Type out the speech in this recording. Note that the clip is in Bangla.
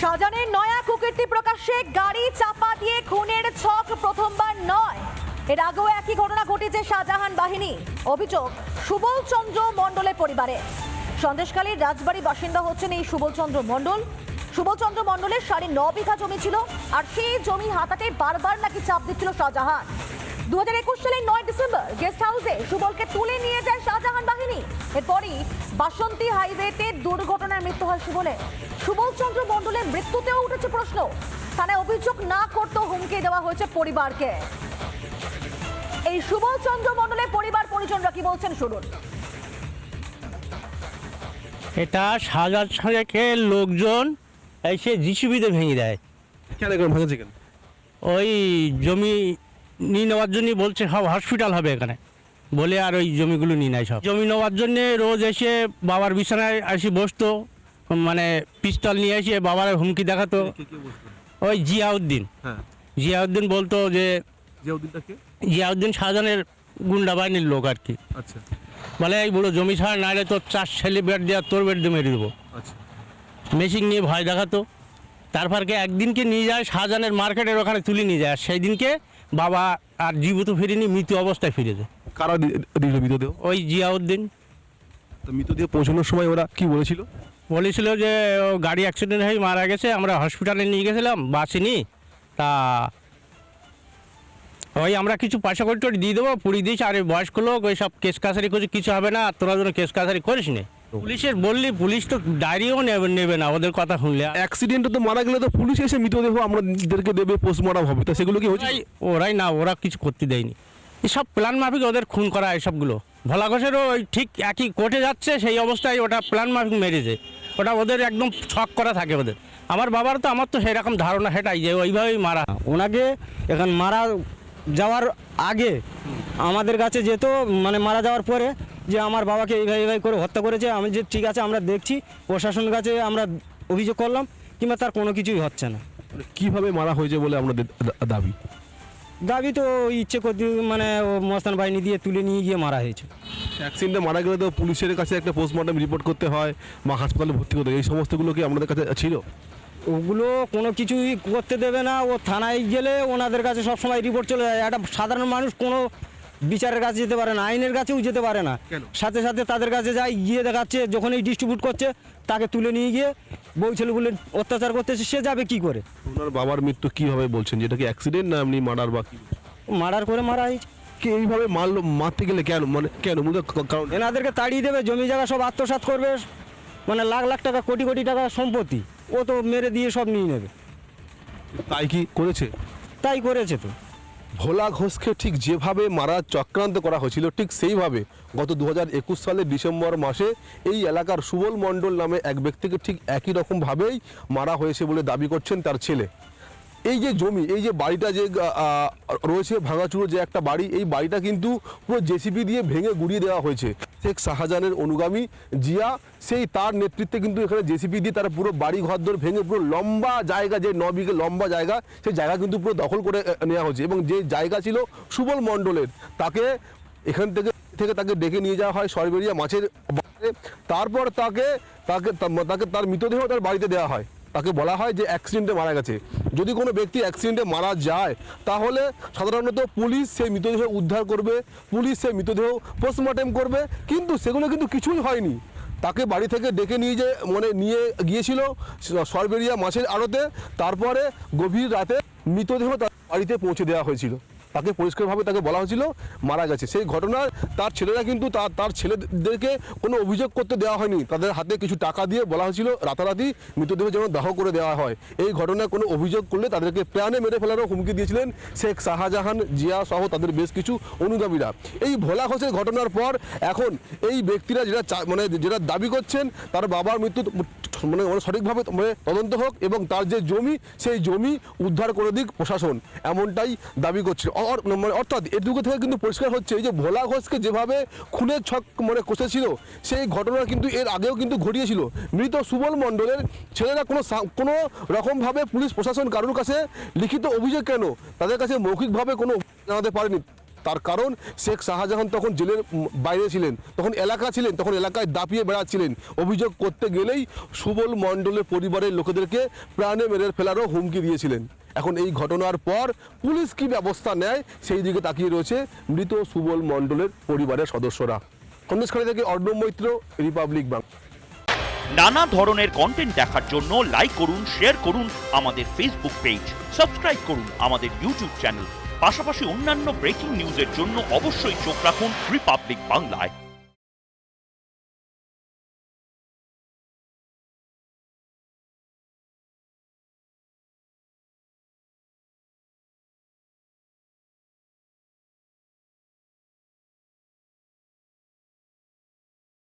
শাহজাহানের নয়া কুকীর্তি প্রকাশ্যে, গাড়ি চাপা দিয়ে খুনের ছক প্রথমবার নয়, এর আগেও একই ঘটনা ঘটেছে শাহজাহান বাহিনী। অভিযোগ সুবল চন্দ্র মণ্ডলের পরিবারে। সন্দেশখালীর রাজবাড়ী বাসিন্দা হচ্ছেন এই সুবল চন্দ্র মণ্ডল। সুবল চন্দ্র মণ্ডলের 9.5 বিঘা জমি ছিল, আর সেই জমি হাতাতে বারবার নাকি চাপ দিচ্ছিল শাহজাহান। 2021 সালের 9 ডিসেম্বর গেস্ট হাউসে সুবলকে তুলে নিয়ে যায় শাহজাহান বাহিনী। এরপরই বাসন্তী হাইওয়েতে দুর্ঘটনায় মৃত্যু হয় সুবলের। সুবল চন্দ্র মণ্ডলের মৃত্যুতেও উঠেছে প্রশ্ন। থানায় অভিযোগ না করতেও হুমকি দেওয়া হয়েছে পরিবারকে। এই সুবল চন্দ্র মণ্ডলের পরিবার পরিজনরা কি বলছেন শুনুন। এটা শাহজাহানের লোকজন এসে জিসিবিতে ভেঙে দেয়। কেন করে ভাঙছে কেন? ওই জমি নিয়ে নেওয়ার জন্যই বলছে সব হসপিটাল হবে এখানে বলে, আর ওই জমিগুলো নিয়ে নেয়। সব জমি নেওয়ার জন্যে রোজ এসে বাবার বিছানায় এসে বসতো, মানে পিস্তল নিয়ে এসে বাবার হুমকি দেখাতো। ওই জিয়াউদ্দিন, জিয়াউদ্দিন বলতো যে জিয়াউদ্দিন শাহজাহানের গুন্ডা বাহিনীর লোক আর কি। আচ্ছা, বলে এই বুড়ো জমি ছাড়া নাইলে তোর 4 ছেলে বেড দেওয়া, তোর বেড দিয়ে মেরে দেবো। আচ্ছা, মেশিন নিয়ে ভয় দেখাতো। তারপরকে একদিনকে নিয়ে যায় শাহজাহানের মার্কেটের ওখানে তুলে নিয়ে যায়। সেই দিনকে বাবা আর জীবিত ফিরেনি, মৃত অবস্থায় ফিরেছে। কারা দিল মৃতদেহ? ওই জিয়াউদ্দিন। তো মৃতদেহ পৌঁছানোর সময় ওরা কি বলেছিল? বলেছিল যে ও গাড়ি অ্যাক্সিডেন্ট হয়ে মারা গেছে, আমরা হসপিটালে নিয়ে গেছিলাম, বাসিনি। তা ওই আমরা কিছু পয়সা করে টোট দিয়ে দেবো, পুড়িয়ে দিয়েছি। আর বয়স্ক লোক ওই সব কেস কাছারি করছে, কিছু হবে না, তোরা যেন কেস কাছারি করিস নি। পুলিশের বললি পুলিশ তো ডায়েরিও নেবে না ওদের কথা শুনলে। অ্যাক্সিডেন্টে তো মারা গেলে তো পুলিশ এসে মৃতদেহ আমাদেরকে দেবে, পোস্টমর্টম হবে। তো সেগুলো কি হচ্ছে? ওরাই না, ওরা কিছু করতে দেয়নি। এসব প্ল্যান মাফিক ওদের খুন করা, এসবগুলো ভোলা ঘোষেরও ওই ঠিক একই কোর্টে যাচ্ছে, সেই অবস্থায় ওটা প্ল্যান মাফিক মেরেছে। ওটা ওদের একদম ছক করা থাকে ওদের। আমার বাবার তো, আমার তো সেরকম ধারণা সেটাই যে ওইভাবেই মারা। ওনাকে এখন মারা যাওয়ার আগে আমাদের কাছে যেত, মানে মারা যাওয়ার পরে যে আমার বাবাকে এইভাবে করে হত্যা করেছে। আমি যে ঠিক আছে আমরা দেখছি, প্রশাসনের কাছে আমরা অভিযোগ করলাম, কিংবা তার কোনো কিছুই হচ্ছে না। কিভাবে মারা হয়েছে বলে আমাদের দাবি? দাবি তো ইচ্ছে করতে, মানে মস্তান বাহিনী দিয়ে তুলে নিয়ে গিয়ে মারা হয়েছে। অ্যাক্সিডেন্টে মারা গেলে তো পুলিশের কাছে একটা পোস্টমর্টম রিপোর্ট করতে হয়, বা হাসপাতালে ভর্তি করতে হয়। এই সমস্তগুলো কি আমাদের কাছে ছিল? ওগুলো কোনো কিছুই করতে দেবে না। ও থানায় গেলে ওনাদের কাছে সবসময় রিপোর্ট চলে যায়। একটা সাধারণ মানুষ কোনো বিচারের কাছে যেতে পারে না, আইনের কাছেও যেতে পারে না। সাথে সাথে তাদের কাছে যায়, গিয়ে দেখাচ্ছে যখন এই ডিস্ট্রিবিউট করছে তাকে তুলে নিয়ে গিয়ে বউ ছেলেগুলো অত্যাচার করতেছে, সে যাবে কি করে? ওনার বাবার মৃত্যু কিভাবে বলছেন? যেটা কি অ্যাক্সিডেন্ট না এমনি মার্ডার বা কি? মার্ডার করে মারা হয়েছে। কি এইভাবে মারতে গেলে কেন, মানে কেন মূলত কারণ? এনাদেরকে তাড়িয়ে দেবে, জমি জায়গা সব আত্মসাৎ করবে, মানে লাখ লাখ টাকা, কোটি কোটি টাকা সম্পত্তি ও তো মেরে দিয়ে সব নিয়ে নেবে। তাই কি করেছে? তাই করেছে তো। ভোলা ঘোষকে ঠিক যেভাবে মারার চক্রান্ত করা হয়েছিল, ঠিক সেইভাবে গত 2021 সালের ডিসেম্বর মাসে এই এলাকার সুবল মণ্ডল নামে এক ব্যক্তিকে ঠিক একই রকমভাবেই মারা হয়েছে বলে দাবি করছেন তার ছেলে। এই যে জমি, এই যে বাড়িটা যে রয়েছে ভাঙাচুরো যে একটা বাড়ি, এই বাড়িটা কিন্তু পুরো জেসিবি দিয়ে ভেঙে গুড়িয়ে দেওয়া হয়েছে। শেখ শাহজাহানের অনুগামী জিয়া, সেই তার নেতৃত্বে কিন্তু এখানে জেসিবি দিয়ে তারা পুরো বাড়ি ঘরদোর ভেঙে পুরো লম্বা জায়গা, যে 9 বিঘে লম্বা জায়গা, সেই জায়গা কিন্তু পুরো দখল করে নেওয়া হয়েছে। এবং যে জায়গা ছিল সুবল মণ্ডলের, তাকে এখান থেকে তাকে ডেকে নিয়ে যাওয়া হয় সরবেরিয়া মাছের বাজারে। তারপর তাকে তার মৃতদেহ তার বাড়িতে দেওয়া হয়। তাকে বলা হয় যে অ্যাক্সিডেন্টে মারা গেছে। যদি কোনো ব্যক্তি অ্যাক্সিডেন্টে মারা যায় তাহলে সাধারণত পুলিশ সেই মৃতদেহ উদ্ধার করবে, পুলিশ সেই মৃতদেহ পোস্টমর্টেম করবে, কিন্তু সেগুলো কিন্তু কিছুই হয়নি। তাকে বাড়ি থেকে ডেকে নিয়ে গিয়েছিল সরবেরিয়া মাছের আড়তে। তারপরে গভীর রাতে মৃতদেহ তার বাড়িতে পৌঁছে দেওয়া হয়েছিল। তাকে পরিষ্কারভাবে তাকে বলা হয়েছিল মারা গেছে। সেই ঘটনায় তার ছেলেরা কিন্তু তার ছেলেদেরকে কোনো অভিযোগ করতে দেওয়া হয়নি। তাদের হাতে কিছু টাকা দিয়ে বলা হয়েছিল রাতারাতি মৃতদেহ যেন দাহ করে দেওয়া হয়। এই ঘটনায় কোনো অভিযোগ করলে তাদেরকে প্রাণে মেরে ফেলারও হুমকি দিয়েছিলেন শেখ শাহজাহান, জিয়া সহ তাদের বেশ কিছু অনুগামীরা। এই ভোলা ঘোষের ঘটনার পর এখন এই ব্যক্তিরা যেটা দাবি করছেন, তার বাবার মৃত্যু সঠিকভাবে তদন্ত হোক এবং তার যে জমি, সেই জমি উদ্ধার করে দিক প্রশাসন, এমনটাই দাবি করছে। অর্থাৎ এটুকু থেকে কিন্তু পরিষ্কার হচ্ছে যে ভোলা ঘোষকে যেভাবে খুনের ছক কষেছিল, সেই ঘটনা কিন্তু এর আগেও কিন্তু ঘটিয়েছিল। মৃত সুবল মণ্ডলের ছেলেরা কোনো রকমভাবে পুলিশ প্রশাসন কারোর কাছে লিখিত অভিযোগ কেন, তাদের কাছে মৌখিকভাবে কোনো জানাতে পারেনি। তার কারণ শেখ শাহজাহান তখন জেলের বাইরে ছিলেন, তখন এলাকায় দাপিয়ে বেড়াচ্ছিলেন। অভিযোগ করতে গেলেই সুবল মণ্ডলের পরিবারের লোকেদেরকে প্রাণে মেরে ফেলারও হুমকি দিয়েছিলেন। এখন এই ঘটনার পর পুলিশ কি ব্যবস্থা নেয় সেই দিকে তাকিয়ে রয়েছে মৃত সুবল মণ্ডলের পরিবারের সদস্যরা। সন্দেশখালী থেকে অর্ণব মৈত্র, রিপাবলিক বাংলা। নানা ধরনের কন্টেন্ট দেখার জন্য লাইক করুন, শেয়ার করুন আমাদের ফেসবুক পেজ, সাবস্ক্রাইব করুন আমাদের ইউটিউব চ্যানেল। পাশাপাশি অন্যান্য ব্রেকিং নিউজের জন্য অবশ্যই চোখ রাখুন রিপাবলিক বাংলায়।